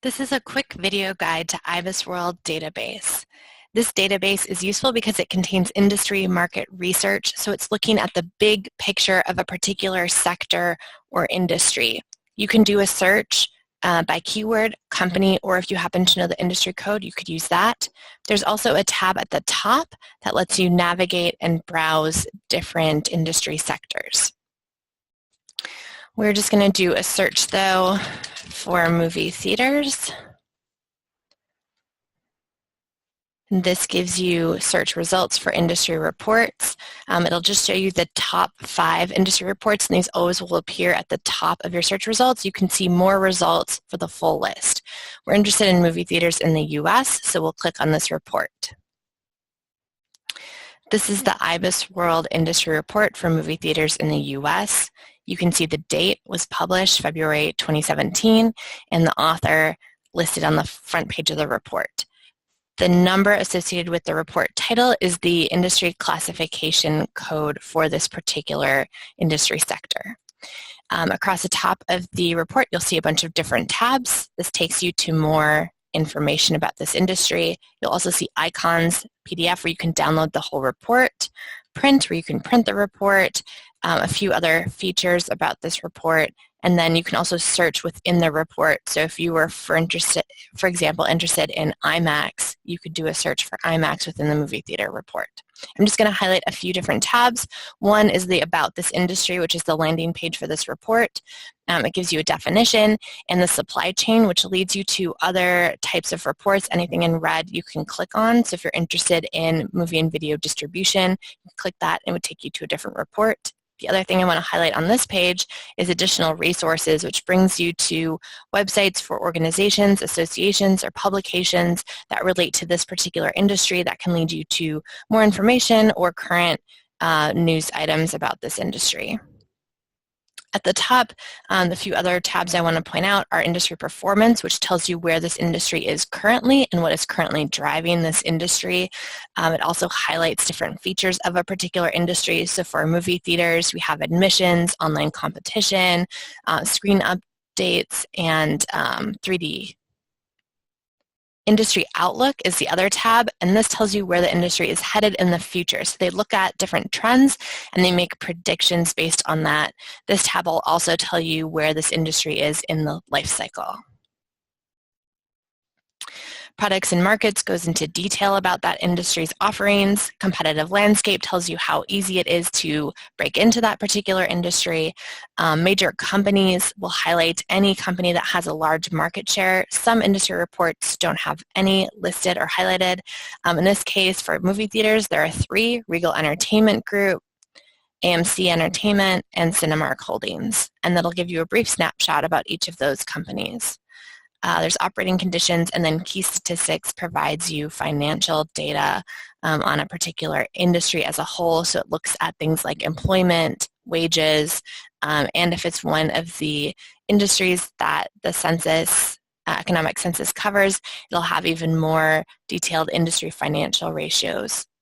This is a quick video guide to IBIS World Database. This database is useful because it contains industry market research, so it's looking at the big picture of a particular sector or industry. You can do a search by keyword, company, or if you happen to know the industry code, you could use that. There's also a tab at the top that lets you navigate and browse different industry sectors. We're just going to do a search, though, for movie theaters. This gives you search results for industry reports. It'll just show you the top 5 industry reports, and these always will appear at the top of your search results. You can see more results for the full list. We're interested in movie theaters in the US, so we'll click on this report. This is the IBIS World Industry Report for movie theaters in the US. You can see the date was published February 2017, and the author listed on the front page of the report. The number associated with the report title is the industry classification code for this particular industry sector. Across the top of the report, you'll see a bunch of different tabs. This takes you to more information about this industry. You'll also see icons, PDF, where you can download the whole report, print, where you can print the report, a few other features about this report, and then you can also search within the report. So if you were, for example, interested in IMAX, you could do a search for IMAX within the movie theater report. I'm just going to highlight a few different tabs. One is the About This Industry, which is the landing page for this report. It gives you a definition, and the supply chain, which leads you to other types of reports. Anything in red you can click on. So if you're interested in movie and video distribution, you click that and it would take you to a different report. The other thing I want to highlight on this page is additional resources, which brings you to websites for organizations, associations, or publications that relate to this particular industry that can lead you to more information or current news items about this industry. At the top, the few other tabs I want to point out are industry performance, which tells you where this industry is currently and what is currently driving this industry. It also highlights different features of a particular industry. So for movie theaters, we have admissions, online competition, screen updates, and 3D. Industry Outlook is the other tab, and this tells you where the industry is headed in the future. So they look at different trends and they make predictions based on that. This tab will also tell you where this industry is in the life cycle. Products and markets goes into detail about that industry's offerings. Competitive landscape tells you how easy it is to break into that particular industry. Major companies will highlight any company that has a large market share. Some industry reports don't have any listed or highlighted. In this case, for movie theaters, there are 3: Regal Entertainment Group, AMC Entertainment, and Cinemark Holdings. And that'll give you a brief snapshot about each of those companies. There's operating conditions, and then key statistics provides you financial data on a particular industry as a whole. So it looks at things like employment, wages, and if it's one of the industries that the census, economic census covers, it'll have even more detailed industry financial ratios